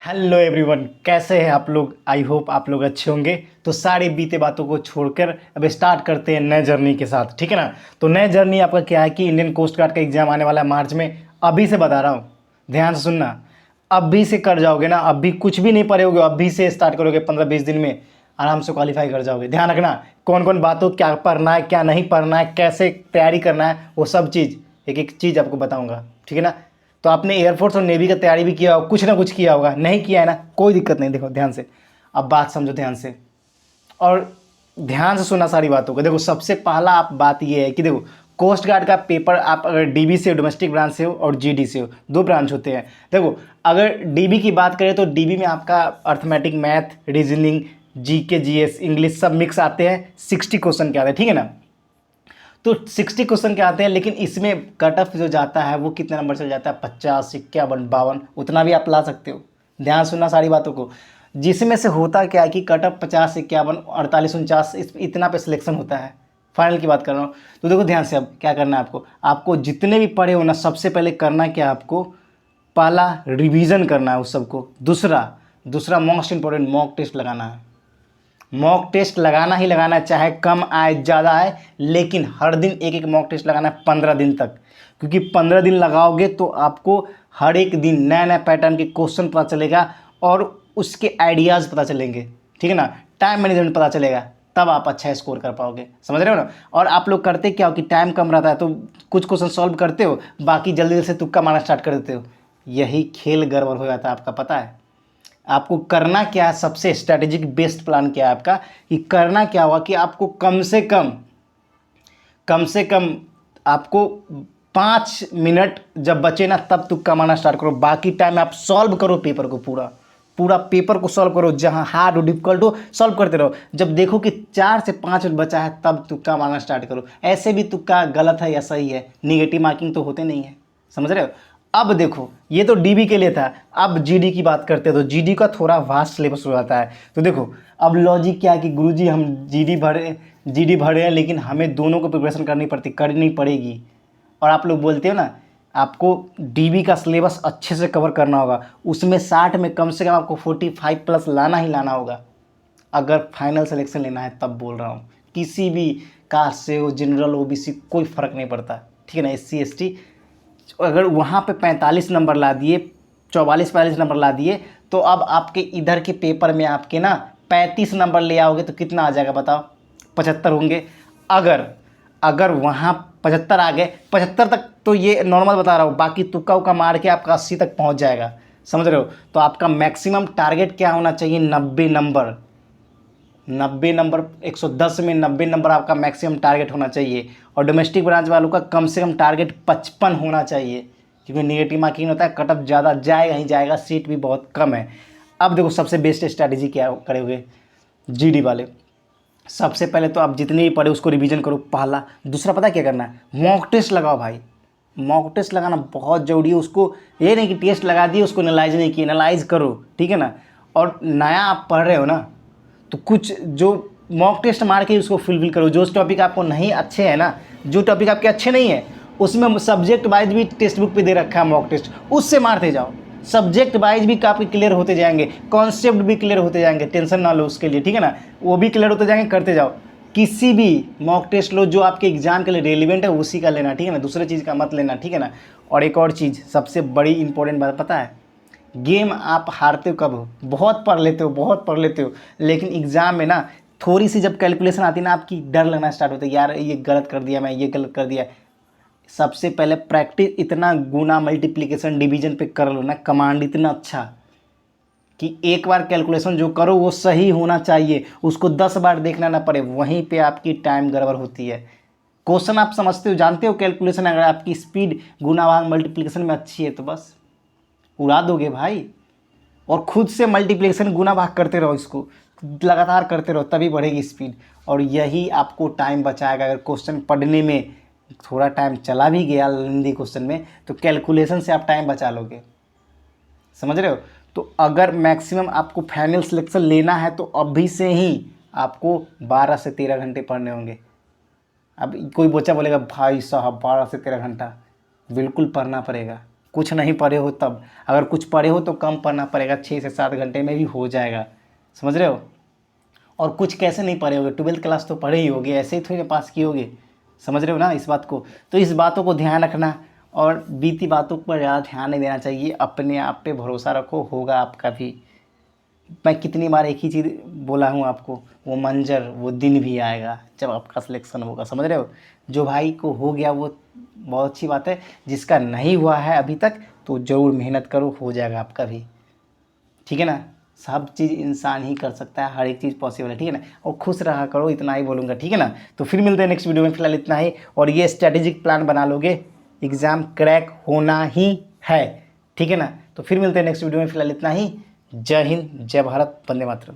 Hello everyone, कैसे हैं आप लोग। आई होप आप लोग अच्छे होंगे। तो सारी बीते बातों को छोड़कर अब स्टार्ट करते हैं नए जर्नी के साथ, ठीक है ना। तो नए जर्नी आपका क्या है कि इंडियन कोस्ट गार्ड का एग्जाम आने वाला है मार्च में। अभी से बता रहा हूँ, ध्यान से सुनना। अभी से कर जाओगे ना, अभी कुछ भी नहीं पढ़े होगे, अभी से स्टार्ट करोगे 15-20 दिन में आराम से क्वालिफाई कर जाओगे। ध्यान रखना, कौन कौन बातों क्या पढ़ना है, क्या नहीं पढ़ना है, कैसे तैयारी करना है, वो सब चीज़ एक एक चीज़ आपको बताऊँगा, ठीक है ना। तो आपने एयरफोर्स और नेवी का तैयारी भी किया होगा, कुछ ना कुछ किया होगा, नहीं किया है ना, कोई दिक्कत नहीं। देखो ध्यान से, अब बात समझो ध्यान से और ध्यान से सुना सारी बातों को। देखो सबसे पहला आप बात ये है कि देखो कोस्ट गार्ड का पेपर आप अगर डीबी से हो, डोमेस्टिक ब्रांच से हो, और जीडी से हो, दो ब्रांच होते हैं। देखो अगर डीबी की बात करें तो डीबी में आपका arithmetic, math, reasoning, GK, GS, English सब मिक्स आते हैं। 60 क्वेश्चन के आते हैं, ठीक है ना। तो 60 क्वेश्चन के आते हैं, लेकिन इसमें कट ऑफ जो जाता है वो कितने नंबर चल जाता है, 50, 51, 52, उतना भी आप ला सकते हो। ध्यान सुनना सारी बातों को। जिसमें से होता क्या है कि कट ऑफ 50, 51, 48, 49 इतना पे सिलेक्शन होता है। फाइनल की बात कर रहा हूँ। तो देखो ध्यान से, अब क्या करना है आपको, आपको जितने भी पढ़े हो ना, सबसे पहले करना क्या, आपको पहला रिवीजन करना है उस सबको। दूसरा दूसरा मोस्ट इंपॉर्टेंट, मॉक टेस्ट लगाना है। मॉक टेस्ट लगाना ही लगाना है, चाहे कम आए ज़्यादा आए, लेकिन हर दिन एक एक मॉक टेस्ट लगाना है 15 दिन तक। क्योंकि 15 दिन लगाओगे तो आपको हर एक दिन नया नया पैटर्न के क्वेश्चन पता चलेगा और उसके आइडियाज़ पता चलेंगे, ठीक है ना। टाइम मैनेजमेंट पता चलेगा, तब आप अच्छा स्कोर कर पाओगे, समझ रहे हो ना। और आप लोग करते क्या हो कि टाइम कम रहता है तो कुछ क्वेश्चन सॉल्व करते हो, बाकी जल्दी जल्दी से तुक्का मारना स्टार्ट कर देते हो। यही खेल गड़बड़ हो जाता है आपका, पता है। आपको करना क्या है, सबसे स्ट्रैटेजिक बेस्ट प्लान क्या है आपका, कि करना क्या हुआ कि आपको कम से कम आपको 5 मिनट जब बचे ना, तब तुक्का मारना स्टार्ट करो। बाकी टाइम आप सॉल्व करो पेपर को, पूरा पूरा पेपर को सॉल्व करो, जहां हार्ड हो, डिफिकल्ट हो, सॉल्व करते रहो। जब देखो कि 4 से 5 मिनट बचा है, तब तुक्का मारना स्टार्ट करो। ऐसे भी तुक्का गलत है या सही है, निगेटिव मार्किंग तो होते नहीं है, समझ रहे हो। अब देखो, ये तो डीबी के लिए था। अब जीडी की बात करते हैं तो जीडी का थोड़ा वास्ट सिलेबस हो जाता है। तो देखो अब लॉजिक क्या है कि गुरुजी हम जीडी भरे हैं, लेकिन हमें दोनों को प्रिपरेशन करनी पड़ेगी। और आप लोग बोलते हो ना, आपको डीबी का सिलेबस अच्छे से कवर करना होगा, उसमें 60 में कम से कम आपको 45 प्लस लाना ही लाना होगा, अगर फाइनल सिलेक्शन लेना है। तब बोल रहा हूँ, किसी भी कास्ट से हो, जनरल, ओबीसी, कोई फ़र्क नहीं पड़ता, ठीक है ना। एससी एसटी अगर वहाँ पे 45 नंबर ला दिए, 44-45 नंबर ला दिए, तो अब आपके इधर के पेपर में आपके ना 35 नंबर ले आओगे तो कितना आ जाएगा बताओ, 75 होंगे। अगर अगर वहाँ 75 आ गए, 75 तक तो ये नॉर्मल बता रहा हूँ, बाकी तुक्का उक्का मार के आपका 80 तक पहुँच जाएगा, समझ रहे हो। तो आपका मैक्सिमम टारगेट क्या होना चाहिए, 90 नंबर। 90 नंबर, 110 में 90 नंबर आपका मैक्सिमम टारगेट होना चाहिए। और डोमेस्टिक ब्रांच वालों का कम से कम टारगेट 55 होना चाहिए, क्योंकि निगेटिव मार्किंग होता है, कट ऑफ ज़्यादा जाएगा ही जाएगा, सीट भी बहुत कम है। अब देखो सबसे बेस्ट स्ट्रैटेजी क्या करोगे जीडी वाले। सबसे पहले तो आप जितने भी पढ़े उसको रिवीजन करो, पहला। दूसरा पता है क्या करना है, मॉक टेस्ट लगाओ भाई। मॉक टेस्ट लगाना बहुत ज़रूरी है। उसको ये नहीं कि टेस्ट लगा दिए, उसको एनालाइज नहीं किया, एनालाइज करो, ठीक है ना। और नया आप पढ़ रहे हो ना, तो कुछ जो मॉक टेस्ट मार के उसको फुलफिल करो। जो टॉपिक आपको नहीं अच्छे हैं ना, जो टॉपिक आपके अच्छे नहीं है, उसमें सब्जेक्ट वाइज भी टेक्स्ट बुक पे दे रखा है मॉक टेस्ट, उससे मारते जाओ। सब्जेक्ट वाइज भी आपके क्लियर होते जाएंगे, कॉन्सेप्ट भी क्लियर होते जाएंगे, टेंशन ना लो उसके लिए, ठीक है ना। वो भी क्लियर होते जाएंगे, करते जाओ। किसी भी मॉक टेस्ट लो जो आपके एग्जाम के लिए रेलिवेंट है, उसी का लेना, ठीक है ना, दूसरे चीज़ का मत लेना, ठीक है ना। और एक और चीज़, सबसे बड़ी इंपॉर्टेंट बात पता है, गेम आप हारते हो कब हो, बहुत पढ़ लेते हो, बहुत पढ़ लेते हो, लेकिन एग्ज़ाम में ना थोड़ी सी जब कैलकुलेशन आती है ना, आपकी डर लगना स्टार्ट होता है, यार ये गलत कर दिया, मैं ये गलत कर दिया। सबसे पहले प्रैक्टिस इतना गुना मल्टीप्लिकेशन डिवीजन पे कर लो ना, कमांड इतना अच्छा कि एक बार कैलकुलेशन जो करो वो सही होना चाहिए, उसको 10 बार देखना ना पड़े। वहीं पे आपकी टाइम गड़बड़ होती है। क्वेश्चन आप समझते हो, जानते हो कैलकुलेशन, अगर आपकी स्पीड गुना भाग मल्टीप्लिकेशन में अच्छी है तो बस उड़ा दोगे भाई। और खुद से मल्टीप्लिकेशन गुना भाग करते रहो, इसको लगातार करते रहो, तभी बढ़ेगी स्पीड। और यही आपको टाइम बचाएगा। अगर क्वेश्चन पढ़ने में थोड़ा टाइम चला भी गया हिंदी क्वेश्चन में, तो कैलकुलेशन से आप टाइम बचा लोगे, समझ रहे हो। तो अगर मैक्सिमम आपको फाइनल सिलेक्शन लेना है तो अभी से ही आपको 12 से 13 घंटे पढ़ने होंगे। अब कोई बच्चा बोलेगा भाई साहब 12 से 13 घंटा, बिल्कुल पढ़ना पड़ेगा, कुछ नहीं पढ़े हो तब, अगर कुछ पढ़े हो तो कम पढ़ना पड़ेगा, 6 से 7 घंटे में भी हो जाएगा, समझ रहे हो। और कुछ कैसे नहीं पढ़े होगे, 12th क्लास तो पढ़े ही होगे, ऐसे ही थोड़ी ना पास किए होगे, समझ रहे हो ना इस बात को। तो इस बातों को ध्यान रखना और बीती बातों पर ज़्यादा ध्यान नहीं देना चाहिए, अपने आप पे भरोसा रखो, होगा आपका भी। मैं कितनी बार एक ही चीज़ बोला हूँ आपको, वो मंजर वो दिन भी आएगा जब आपका सिलेक्शन होगा, समझ रहे हो। जो भाई को हो गया वो बहुत अच्छी बात है, जिसका नहीं हुआ है अभी तक तो ज़रूर मेहनत करो, हो जाएगा आपका भी, ठीक है ना। सब चीज़ इंसान ही कर सकता है, हर एक चीज़ पॉसिबल है, ठीक है ना। और खुश रहा करो, इतना ही बोलूँगा, ठीक है ना। तो फिर मिलते हैं नेक्स्ट वीडियो में, फिलहाल इतना ही। और ये स्ट्रेटेजिक प्लान बना लोगे, एग्ज़ाम क्रैक होना ही है, ठीक है ना। तो फिर मिलते हैं नेक्स्ट वीडियो में, फिलहाल इतना ही। जय हिंद, जय भारत, वंदे मातरम।